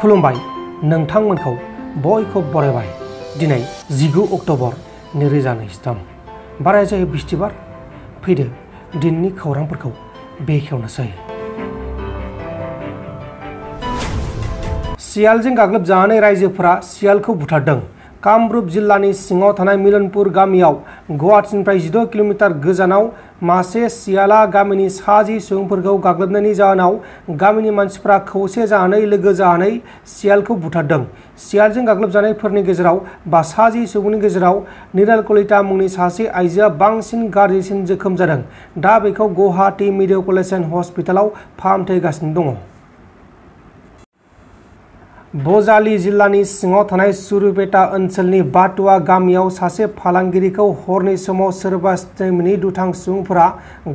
खुलुमबाय नोंथांमोनखौ बयखौ बरायबाय दिनै 19 अक्ट'बर 2023 बाराया जायो बिस्थिबार फैदो दिननि खौरांफोरखौ बेखेवनोसै। सियालजों गाग्लोबजानानै रायजोफोरा सियालखौ बुथारदों। कामरुप जिल्लानि सिङाव थानाय मिलनपुर गामियाव गुवाहाटीनिफ्राय 16 किल'मिटार गोजानाव मासे सियाला गामिनि 60 सुबुंफोरखौ गाग्लोबनायनि जाहोनाव गामिनि मानसिफ्रा खौसे जानानै लोगो जानानै सियालखौ बुथारदों। सियालजों गाग्लोबजानायफोरनि गेजेराव 60 सुबुंनि गेजेराव निराल कलिता मुंनि सासे आइजोआ बांसिन गाज्रिसिन जोखोम जादों। दा बेखौ गुवाहाटी मेडिकेल कलेज एन्ड हस्पिटालाव फाहामथाय होगासिनो दङ। बजालि जिल्लानि सिङाव थानाय सुरुपेटा ओनसोलनि बाटुवा गामियाव सासे फालांगिरिखौ हरनि समाव सोरबा स्टेमिनि दुथां सुबुंफोरा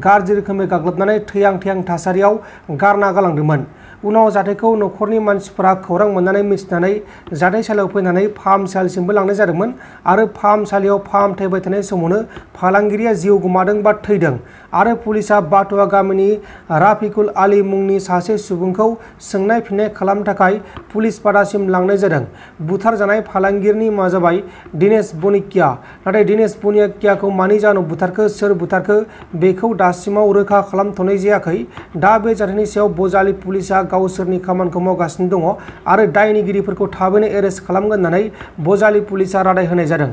गाज्रि रोखोमै गाग्लोबनानै थैहां थासारियाव गारना गालांदोंमोन। उनाव जाथायखौ न'खरनि मानसिफोरा खौरां मोननानै मिथिनानै जाथायसालियाव फैनानै फाहामसालिसिमबो लांनाय जादोंमोन आरो फाहामसालियाव फाहामथाय होबाय थानाय समावनो फालांगिरिया जिउ गोमादों बा थैदों आरो पुलिसआ बाटुवा गामिनि राफिकुल आली मुंनि सासे सुबुंखौ सोंनाय फिननाय खालामनो थाखाय पुलिस पादासिम लांनाय जादों। बुथारजानाय फालांगिरिनि मुङा जाबाय दिनेश बनिकिया। नाथाय दिनेश बनिकियाखौ मानि जाहोनाव बुथारखो सोर बुथारखो बेखौ दासिमाव रोखा खालामथ'नाय जायाखै। दा बे जाथायनि सायाव बजालि पुलिसआ गावसोरनि खामानिखौ मावगासिनो दङ आरो दायनिगिरिफोरखौ थाबैनो एरेस्ट खालामगोन होननानै बजालि पुलिसआ रादाय होनाय जादों।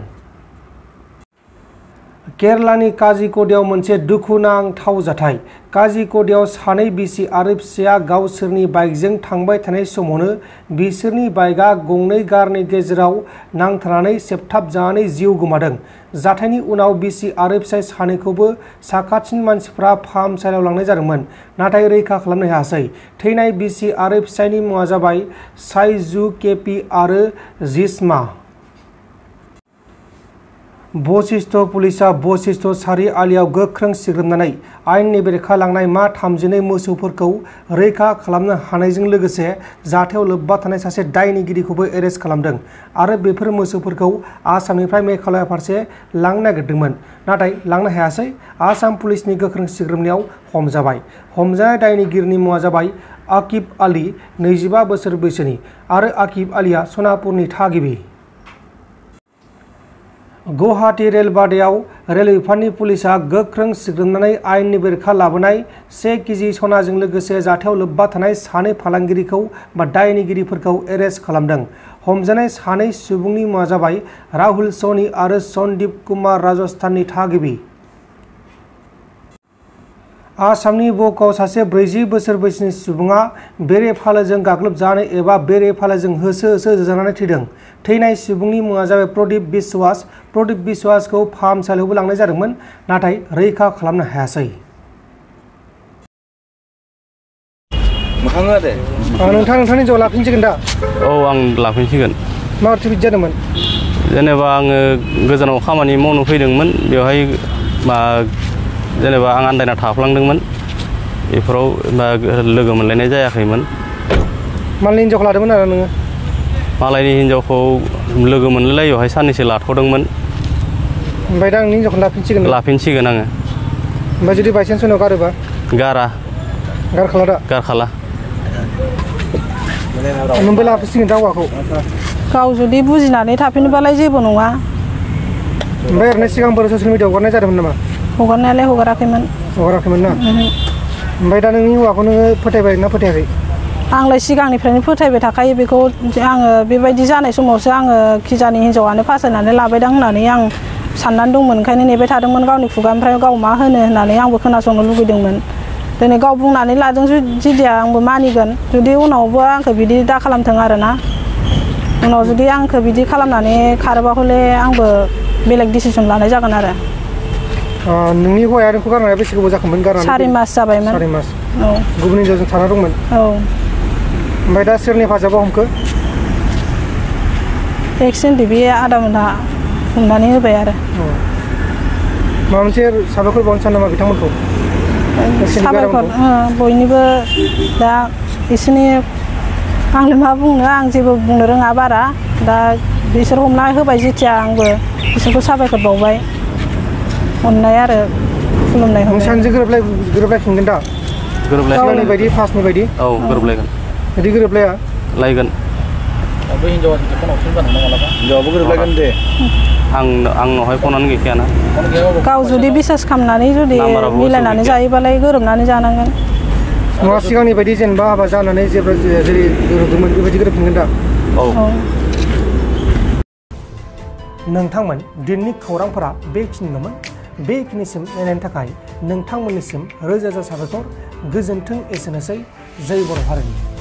केरलानि काजिक'डेआव मोनसे दुखुनांथाव जाथाय। काजिक'डेआव सानै बिसि आरो फिसाया गावसोरनि बाइकजों थांबाय थानाय समावनो बिसोरनि बाइकआ गंनै कारनि गेजेराव नांथानानै सेबथाबजानानै जिउ गोमादों। जाथायनि उनाव बिसि आरो फिसाय सानैखौबो साखाथिनि मानसिफ्रा फाहामसालियाव लांनाय जादोंमोन नाथाय रैखा खालामनो हायासै। थैनाय बिसि आरो फिसायनि मुङा जाबाय साइजु केपि आरो जिस्मा। बशिष्ट पुलिसआ बशिष्ट सारिआलियाव गोख्रों सिग्रोमनानै आयेननि बेरेखा लांनाय मा 32 मोसौफोरखौ रैखा खालामनो हानायजों लोगोसे जाथायाव लोब्बा थानाय सासे दायनिगिरिखौबो एरेस्ट खालामदों आरो बेफोर मोसौफोरखौ आसामनिफ्राय मेघालया फारसे लांनो नागिरदोंमोन नाथाय लांनो हायासै। आसाम पुलिसनि गोख्रों सिग्रोमनायाव हमजाबाय। हमजानाय दायनिगिरिनि मुङा जाबाय आकिब आली 25 बोसोर बैसोनि आरो आकिब आलीआ सनापुरनि थागिबि। गुवाहाटी रेलबादायाव रेल बिफाननि पुलिसआ गोख्रों सिग्रोमनानै आयेननि बेरेखा लाबोनाय 1 केजि सनाजों लोगोसे जाथायाव लोब्बा थानाय सानै फालांगिरिखौ बा दायनिगिरिफोरखौ एरेस्ट खालामदों। हमजानाय सानै सुबुंनि मुङा जाबाय राहुल सनी आरो सन्दीप कुमार राजस्थाननि थागिबि। आसामनि बकआव सासे 40 बोसोर बैसोनि सुबुङा बेरे फालोजों गाग्लोबजानानै एबा बेरे फालोजों होसो जोजानानै थैदों। थैनाय सुबुंनि मुङा जाबाय प्रदीप बिश्वास। प्रदीप बिश्वासखौ फाहामसालियावबो लांनाय जादोंमोन नाथाय रैखा खालामनो हायासै। नोंथांनि जौ लाफिनसिगोन दा? औ आं लाफिनसिगोन। माबोरै बिदि जादोंमोन? जेनेबा आङो गोजानाव खामानि मावनो फैदोंमोन बेवहाय जेनेबा आं आन्दायना थाफ्लांदोंमोन बेफोराव लोगो मोनलायनाय जायाखैमोन। मालायनि हिन्जावखौ लादोंमोन आरो नोङो? मालायनि हिन्जावखौ लोगो मोनलायलाय बेवहाय साननैसो लाथ'दोंमोन। ओमफ्राय दा आंनि हिन्जावखौ लाफिनसिगोन? लाफिनसिगोन आङो। ओमफ्राय जुदि बायसान्स उनाव गारोबा? गारखाला दा? गारखाला। नोंबो लाफिनसिगोन दा हौवाखौ? गाव जुदि बुजिनानै थाफिनोबालाय जेबो नङा। ओमफ्राय ओरैनो सिगांफोर ससियेल मिडियाआव हगारनाय जादोंमोन नामा? हगारनायालाय हगाराखैमोन। हगाराखैमोन ना? ओमफ्राय दा नोंनि हौवाखौ नोङो फोथायबाय ना फोथायाखै? आंलाय सिगांनिफ्रायनो फोथायबाय थाखायो बेखौ। आङो बेबायदि जानाय समावसो आङो खिजानि हिन्जावानो फासायनानै लाबायदां होननानै आं साननानै दंमोन। ओंखायनो नेबाय थादोंमोन गावनि खुगानिफ्राय गाव मा होनो होननानै आंबो खोनासंनो लुबैदोंमोन। दिनै गाव बुंनानै लादों जेदिया आंबो मानिगोन। जुदि उनावबो आंखौ बिदि दा खालामथों आरोना। उनाव जुदि आंखौ बिदि खालामनानै खारोबा हले आंबो बेलेग डिसिसन लानाय जागोन आरो। नोंनि हौवाया नोंखौ गारनाया बेसे गोबाव जाखोमोन? 4 मास जाबायमोन। 4 मास? औ। गुबुन हिन्जावजों थाना दंमोन? औ। ओमफ्राय दा सोरनि हेफाजाबाव हमखो? एक्सिडेन्ट बे आदामोनहा हमनानै होबाय आरो। माबा मोनसे साबायखर बावनो सानो नामा बिथांमोनखौ? साबायखर बयनिबो। दा बिसोरनि आंनो मा बुंनो, आं जेबो बुंनो रोङा बारा। दा बिसोर हमना होबाय जेथिया आंबो बिसोरखौ साबायखर बावबाय। अननाय आरो खुलुमनाय होबाय। नोंसानजों गोरोबलायफिनगोन दा? गोरोबलायगोन बायदि फार्स्टनि बायदि? औ गोरोबलायगोन। बिदि गोरोबलाया? लायगोन। बै हिनजावा जुदि फन हरफिनबा नोंनाव मालाबा हिनजावाबो गोरोबलायगोन दे आंनावहाय फनानो गैखायाना फन गैयाबाबो गाव जुदि बिसास खालामनानै जुदि मिलायनानै जायोबालाय गोरोबनानै जानांगोन नङा सिगांनि बायदि जेनेबा हाबा जानानै जेब्ला जेरै गोरोबदोंमोन बेबायदि गोरोबफिनगोन दा औ नोंथांमोन दिनैनि खौरांफोरा बेखिनिल'मोन बेखिनिसिम नायनायनि थाखाय नोंथांमोननिसिम रोजा रोजा साबायखर गोजोन्थों एसेनोसै जै बर' हारिनि